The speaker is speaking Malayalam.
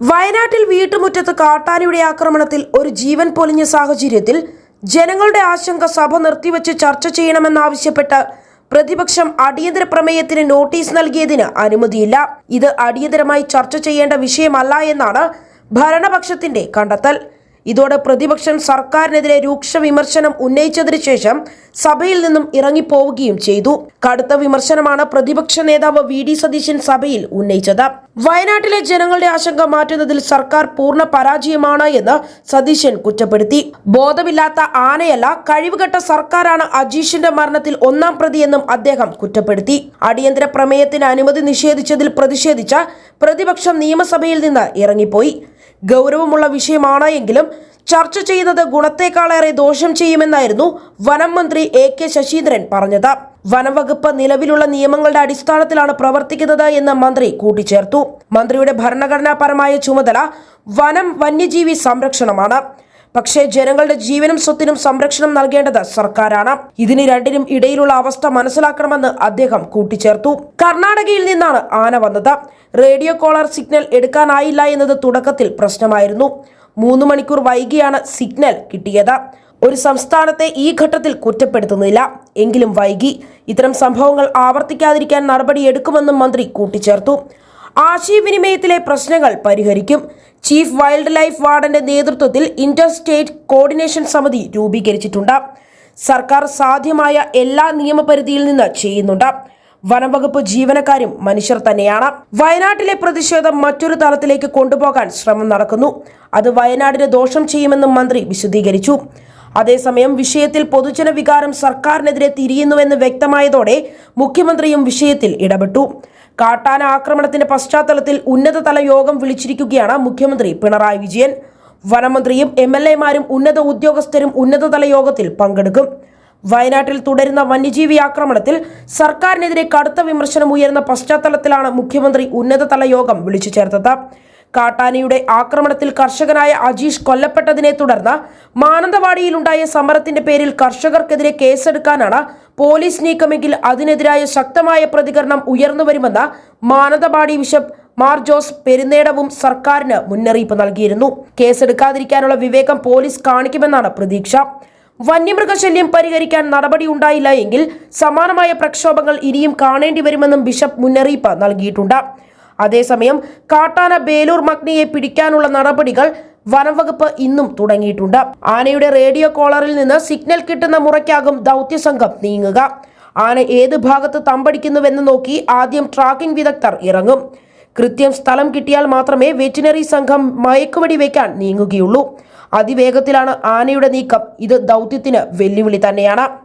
വയനാട്ടിൽ വീട്ടുമുറ്റത്ത് കാട്ടാനയുടെ ആക്രമണത്തിൽ ഒരു ജീവൻ പൊലിഞ്ഞ സാഹചര്യത്തിൽ ജനങ്ങളുടെ ആശങ്ക സഭ നിർത്തിവെച്ച് ചർച്ച ചെയ്യണമെന്നാവശ്യപ്പെട്ട് പ്രതിപക്ഷം അടിയന്തര പ്രമേയത്തിന് നോട്ടീസ് നൽകിയതിന് അനുമതിയില്ല. ഇത് അടിയന്തരമായി ചർച്ച ചെയ്യേണ്ട വിഷയമല്ല എന്നാണ് ഭരണപക്ഷത്തിന്റെ കണ്ടെത്തൽ. ഇതോടെ പ്രതിപക്ഷം സർക്കാരിനെതിരെ രൂക്ഷ വിമർശനം ഉന്നയിച്ചതിനു ശേഷം സഭയിൽ നിന്നും ഇറങ്ങിപ്പോവുകയും ചെയ്തു. കടുത്ത വിമർശനമാണ് പ്രതിപക്ഷ നേതാവ് വി ഡി സതീശൻ സഭയിൽ ഉന്നയിച്ചത്. വയനാട്ടിലെ ജനങ്ങളുടെ ആശങ്ക മാറ്റുന്നതിൽ സർക്കാർ പൂർണ്ണ പരാജയമാണ് എന്ന് സതീശൻ കുറ്റപ്പെടുത്തി. ബോധമില്ലാത്ത ആനയല്ല, കഴിവുകെട്ട സർക്കാരാണ് അജീഷിന്റെ മരണത്തിൽ ഒന്നാം പ്രതിയെന്നും അദ്ദേഹം കുറ്റപ്പെടുത്തി. അടിയന്തര പ്രമേയത്തിന് അനുമതി നിഷേധിച്ചതിൽ പ്രതിഷേധിച്ച പ്രതിപക്ഷം നിയമസഭയിൽ നിന്ന് ഇറങ്ങിപ്പോയി. ഗൗരവമുള്ള വിഷയമാണ് എങ്കിലും ചർച്ച ചെയ്യുന്നത് ഗുണത്തെക്കാളേറെ ദോഷം ചെയ്യുമെന്നായിരുന്നു വനം മന്ത്രി എ.കെ. ശശീന്ദ്രൻ പറഞ്ഞത്. വനംവകുപ്പ് നിലവിലുള്ള നിയമങ്ങളുടെ അടിസ്ഥാനത്തിലാണ് പ്രവർത്തിക്കുന്നത് എന്ന് മന്ത്രി കൂട്ടിച്ചേർത്തു. മന്ത്രിയുടെ ഭരണഘടനാപരമായ ചുമതല വനം വന്യജീവി സംരക്ഷണമാണ്. പക്ഷേ ജനങ്ങളുടെ ജീവനും സ്വത്തിനും സംരക്ഷണം നൽകേണ്ടത് സർക്കാരാണ്. ഇതിന് രണ്ടിനും ഇടയിലുള്ള അവസ്ഥ മനസ്സിലാക്കണമെന്ന് അദ്ദേഹം കൂട്ടിച്ചേർത്തു. കർണാടകയിൽ നിന്നാണ് ആന വന്നത്. റേഡിയോ കോളർ സിഗ്നൽ എടുക്കാനായില്ല എന്നത് തുടക്കത്തിൽ പ്രശ്നമായിരുന്നു. 3 മണിക്കൂർ വൈകിയാണ് സിഗ്നൽ കിട്ടിയത്. ഒരു സംസ്ഥാനത്തെ ഈ ഘട്ടത്തിൽ കുറ്റപ്പെടുത്തുന്നില്ല, എങ്കിലും വൈകി. ഇത്തരം സംഭവങ്ങൾ ആവർത്തിക്കാതിരിക്കാൻ നടപടിയെടുക്കുമെന്നും മന്ത്രി കൂട്ടിച്ചേർത്തു. ആശയവിനിമയത്തിലെ പ്രശ്നങ്ങൾ പരിഹരിക്കും. ചീഫ് വൈൽഡ് ലൈഫ് വാർഡന്റെ നേതൃത്വത്തിൽ ഇന്റർ സ്റ്റേറ്റ് കോർഡിനേഷൻ സമിതി രൂപീകരിച്ചിട്ടുണ്ട്. സർക്കാർ സാധ്യമായ എല്ലാ നിയമപരിധിയിൽ നിന്ന് ചെയ്യുന്നുണ്ട്. വനംവകുപ്പ് ജീവനക്കാരും മനുഷ്യർ തന്നെയാണ്. വയനാട്ടിലെ പ്രതിഷേധം മറ്റൊരു തലത്തിലേക്ക് കൊണ്ടുപോകാൻ ശ്രമം നടക്കുന്നു. അത് വയനാടിന് ദോഷം ചെയ്യുമെന്നും മന്ത്രി വിശദീകരിച്ചു. അതേസമയം വിഷയത്തിൽ പൊതുജന വികാരം സർക്കാരിനെതിരെ തിരിയുന്നുവെന്ന് വ്യക്തമായതോടെ മുഖ്യമന്ത്രിയും വിഷയത്തിൽ ഇടപെട്ടു. കാട്ടാന ആക്രമണത്തിന്റെ പശ്ചാത്തലത്തിൽ ഉന്നതതല യോഗം വിളിച്ചിരിക്കുകയാണ് മുഖ്യമന്ത്രി പിണറായി വിജയൻ. വനമന്ത്രിയും MLA-മാരും ഉന്നത ഉദ്യോഗസ്ഥരും ഉന്നതതല യോഗത്തിൽ പങ്കെടുക്കും. വയനാട്ടിൽ തുടരുന്ന വന്യജീവി ആക്രമണത്തിൽ സർക്കാരിനെതിരെ കടുത്ത വിമർശനം ഉയർന്ന പശ്ചാത്തലത്തിലാണ് മുഖ്യമന്ത്രി ഉന്നതതല യോഗം വിളിച്ചു ചേർത്തത്. കാട്ടാനയുടെ ആക്രമണത്തിൽ കർഷകനായ അജീഷ് കൊല്ലപ്പെട്ടതിനെ തുടർന്ന് മാനന്തവാടിയിലുണ്ടായ സമരത്തിന്റെ പേരിൽ കർഷകർക്കെതിരെ കേസെടുക്കാനാണ് പോലീസ് നീക്കമെങ്കിൽ അതിനെതിരായ ശക്തമായ പ്രതികരണം ഉയർന്നുവരുമെന്ന് മാനന്തവാടി ബിഷപ്പ് മാർ ജോസ് പെരുന്നേടവും സർക്കാരിന് മുന്നറിയിപ്പ് നൽകിയിരുന്നു. കേസെടുക്കാതിരിക്കാനുള്ള വിവേകം പോലീസ് കാണിക്കുമെന്നാണ് പ്രതീക്ഷ. വന്യമൃഗശല്യം പരിഹരിക്കാൻ നടപടി ഉണ്ടായില്ല എങ്കിൽ സമാനമായ പ്രക്ഷോഭങ്ങൾ ഇനിയും കാണേണ്ടി വരുമെന്നും ബിഷപ്പ് മുന്നറിയിപ്പ് നൽകിയിട്ടുണ്ട്. അതേസമയം കാട്ടാന ബേലൂർ മഗ്നിയെ പിടിക്കാനുള്ള നടപടികൾ വനംവകുപ്പ് ഇന്നും തുടങ്ങിയിട്ടുണ്ട്. ആനയുടെ റേഡിയോ കോളറിൽ നിന്ന് സിഗ്നൽ കിട്ടുന്ന മുറയ്ക്കാകും ദൗത്യസംഘം നീങ്ങുക. ആന ഏത് ഭാഗത്ത് തമ്പടിക്കുന്നുവെന്ന് നോക്കി ആദ്യം ട്രാക്കിംഗ് വിദഗ്ധർ ഇറങ്ങും. കൃത്യം സ്ഥലം കിട്ടിയാൽ മാത്രമേ വെറ്റിനറി സംഘം മയക്കുവെടി വയ്ക്കാൻ നീങ്ങുകയുള്ളൂ. അതിവേഗത്തിലാണ് ആനയുടെ നീക്കം. ഇത് ദൗത്യത്തിന് വെല്ലുവിളി തന്നെയാണ്.